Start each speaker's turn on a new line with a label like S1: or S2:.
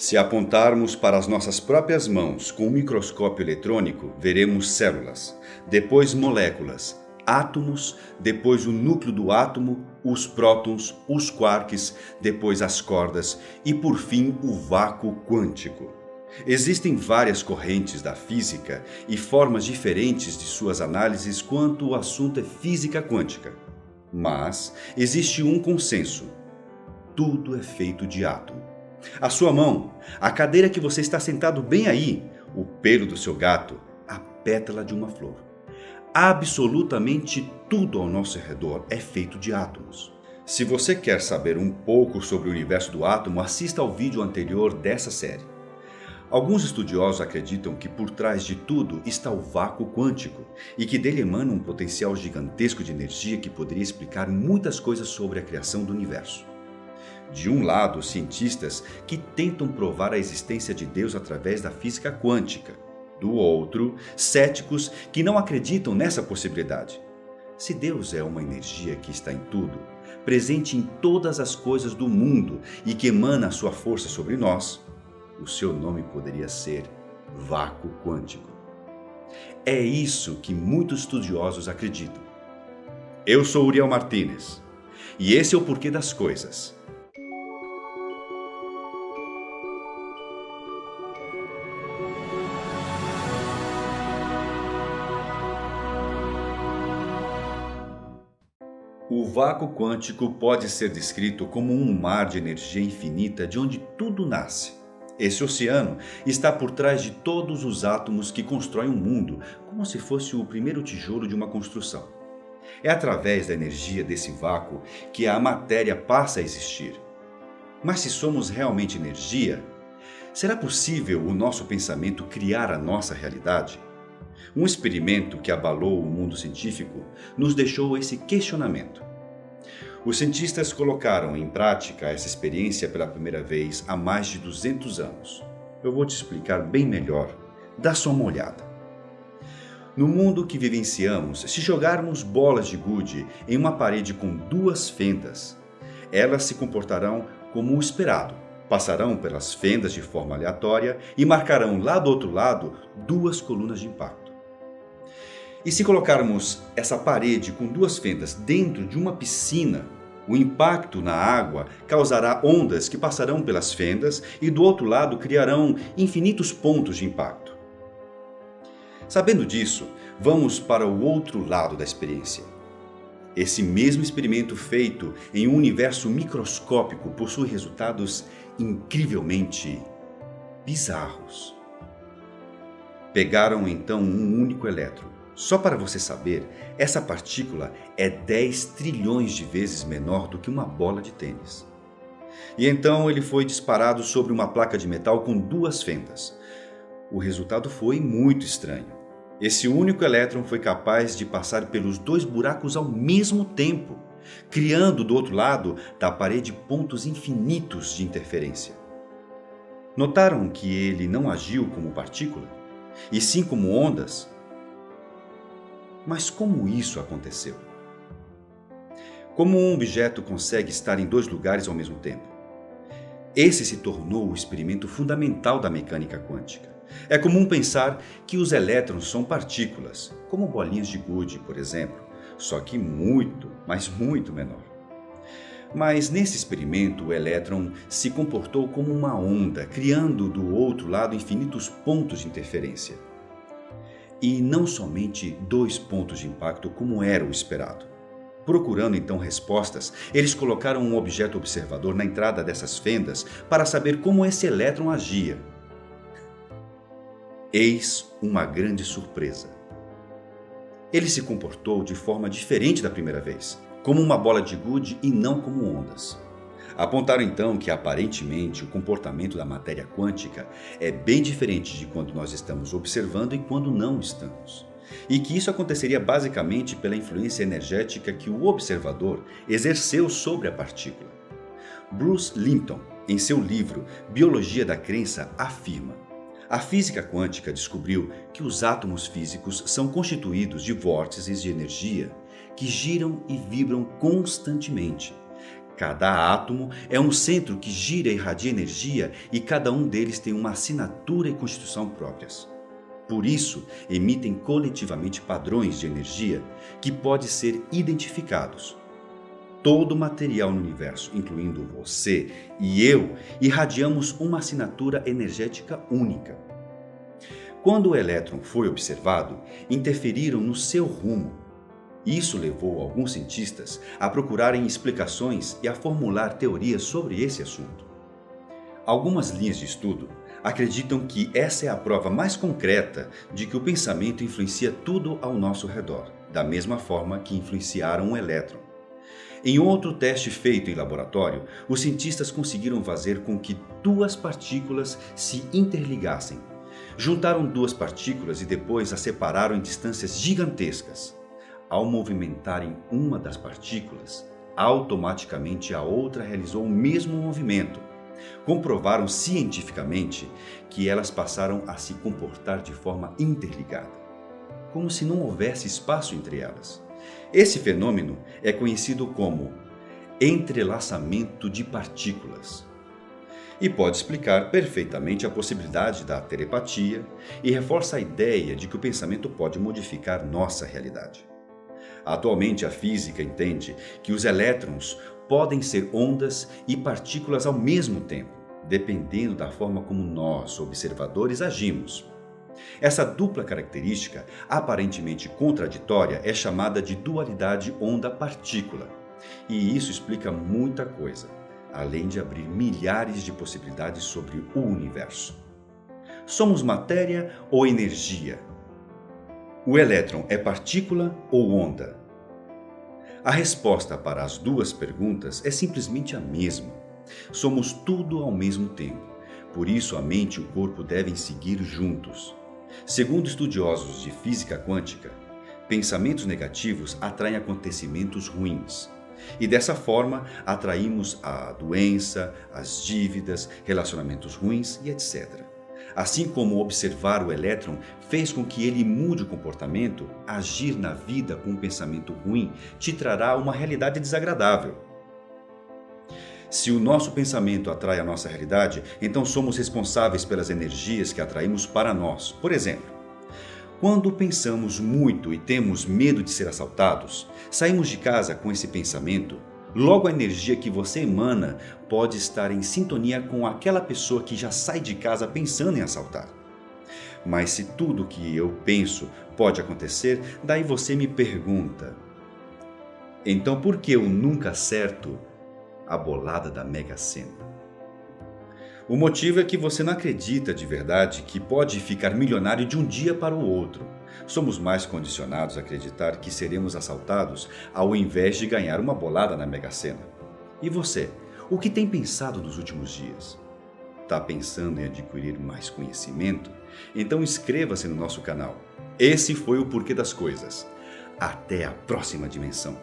S1: Se apontarmos para as nossas próprias mãos com um microscópio eletrônico, veremos células, depois moléculas, átomos, depois o núcleo do átomo, os prótons, os quarks, depois as cordas e, por fim, o vácuo quântico. Existem várias correntes da física e formas diferentes de suas análises quanto o assunto é física quântica. Mas existe um consenso: tudo é feito de átomo. A sua mão, a cadeira que você está sentado bem aí, o pelo do seu gato, a pétala de uma flor. Absolutamente tudo ao nosso redor é feito de átomos. Se você quer saber um pouco sobre o universo do átomo, assista ao vídeo anterior dessa série. Alguns estudiosos acreditam que por trás de tudo está o vácuo quântico e que dele emana um potencial gigantesco de energia que poderia explicar muitas coisas sobre a criação do universo. De um lado, cientistas que tentam provar a existência de Deus através da física quântica. Do outro, céticos que não acreditam nessa possibilidade. Se Deus é uma energia que está em tudo, presente em todas as coisas do mundo e que emana a sua força sobre nós, o seu nome poderia ser vácuo quântico. É isso que muitos estudiosos acreditam. Eu sou Uriel Martínez e esse é o Porquê das Coisas. O vácuo quântico pode ser descrito como um mar de energia infinita de onde tudo nasce. Esse oceano está por trás de todos os átomos que constroem o mundo, como se fosse o primeiro tijolo de uma construção. É através da energia desse vácuo que a matéria passa a existir. Mas se somos realmente energia, será possível o nosso pensamento criar a nossa realidade? Um experimento que abalou o mundo científico nos deixou esse questionamento. Os cientistas colocaram em prática essa experiência pela primeira vez há mais de 200 anos. Eu vou te explicar bem melhor. Dá só uma olhada. No mundo que vivenciamos, se jogarmos bolas de gude em uma parede com duas fendas, elas se comportarão como o esperado. Passarão pelas fendas de forma aleatória e marcarão lá do outro lado duas colunas de impacto. E se colocarmos essa parede com duas fendas dentro de uma piscina, o impacto na água causará ondas que passarão pelas fendas e do outro lado criarão infinitos pontos de impacto. Sabendo disso, vamos para o outro lado da experiência. Esse mesmo experimento feito em um universo microscópico possui resultados incrivelmente bizarros. Pegaram então um único elétron. Só para você saber, essa partícula é 10 trilhões de vezes menor do que uma bola de tênis. E então ele foi disparado sobre uma placa de metal com duas fendas. O resultado foi muito estranho. Esse único elétron foi capaz de passar pelos dois buracos ao mesmo tempo, criando do outro lado da parede pontos infinitos de interferência. Notaram que ele não agiu como partícula, e sim como ondas? Mas como isso aconteceu? Como um objeto consegue estar em dois lugares ao mesmo tempo? Esse se tornou o experimento fundamental da mecânica quântica. É comum pensar que os elétrons são partículas, como bolinhas de gude, por exemplo, só que muito, mas muito menor. Mas nesse experimento o elétron se comportou como uma onda, criando do outro lado infinitos pontos de interferência. E não somente dois pontos de impacto como era o esperado. Procurando então respostas, eles colocaram um objeto observador na entrada dessas fendas para saber como esse elétron agia. Eis uma grande surpresa. Ele se comportou de forma diferente da primeira vez, como uma bola de gude e não como ondas. Apontaram então que aparentemente o comportamento da matéria quântica é bem diferente de quando nós estamos observando e quando não estamos. E que isso aconteceria basicamente pela influência energética que o observador exerceu sobre a partícula. Bruce Lipton, em seu livro Biologia da Crença, afirma: a física quântica descobriu que os átomos físicos são constituídos de vórtices de energia que giram e vibram constantemente. Cada átomo é um centro que gira e irradia energia e cada um deles tem uma assinatura e constituição próprias. Por isso, emitem coletivamente padrões de energia que podem ser identificados. Todo material no universo, incluindo você e eu, irradiamos uma assinatura energética única. Quando o elétron foi observado, interferiram no seu rumo. Isso levou alguns cientistas a procurarem explicações e a formular teorias sobre esse assunto. Algumas linhas de estudo acreditam que essa é a prova mais concreta de que o pensamento influencia tudo ao nosso redor, da mesma forma que influenciaram o elétron. Em outro teste feito em laboratório, os cientistas conseguiram fazer com que duas partículas se interligassem. Juntaram duas partículas e depois as separaram em distâncias gigantescas. Ao movimentarem uma das partículas, automaticamente a outra realizou o mesmo movimento. Comprovaram cientificamente que elas passaram a se comportar de forma interligada, como se não houvesse espaço entre elas. Esse fenômeno é conhecido como entrelaçamento de partículas e pode explicar perfeitamente a possibilidade da telepatia e reforça a ideia de que o pensamento pode modificar nossa realidade. Atualmente, a física entende que os elétrons podem ser ondas e partículas ao mesmo tempo, dependendo da forma como nós, observadores, agimos. Essa dupla característica, aparentemente contraditória, é chamada de dualidade onda-partícula. E isso explica muita coisa, além de abrir milhares de possibilidades sobre o universo. Somos matéria ou energia? O elétron é partícula ou onda? A resposta para as duas perguntas é simplesmente a mesma. Somos tudo ao mesmo tempo. Por isso, a mente e o corpo devem seguir juntos. Segundo estudiosos de física quântica, pensamentos negativos atraem acontecimentos ruins. E dessa forma, atraímos a doença, as dívidas, relacionamentos ruins e etc. Assim como observar o elétron fez com que ele mude o comportamento, agir na vida com um pensamento ruim te trará uma realidade desagradável. Se o nosso pensamento atrai a nossa realidade, então somos responsáveis pelas energias que atraímos para nós. Por exemplo, quando pensamos muito e temos medo de ser assaltados, saímos de casa com esse pensamento, logo a energia que você emana pode estar em sintonia com aquela pessoa que já sai de casa pensando em assaltar. Mas se tudo o que eu penso pode acontecer, daí você me pergunta: então por que eu nunca acerto a bolada da Mega Sena? O motivo é que você não acredita de verdade que pode ficar milionário de um dia para o outro. Somos mais condicionados a acreditar que seremos assaltados ao invés de ganhar uma bolada na Mega Sena. E você, o que tem pensado nos últimos dias? Está pensando em adquirir mais conhecimento? Então inscreva-se no nosso canal. Esse foi o Porquê das Coisas. Até a próxima dimensão.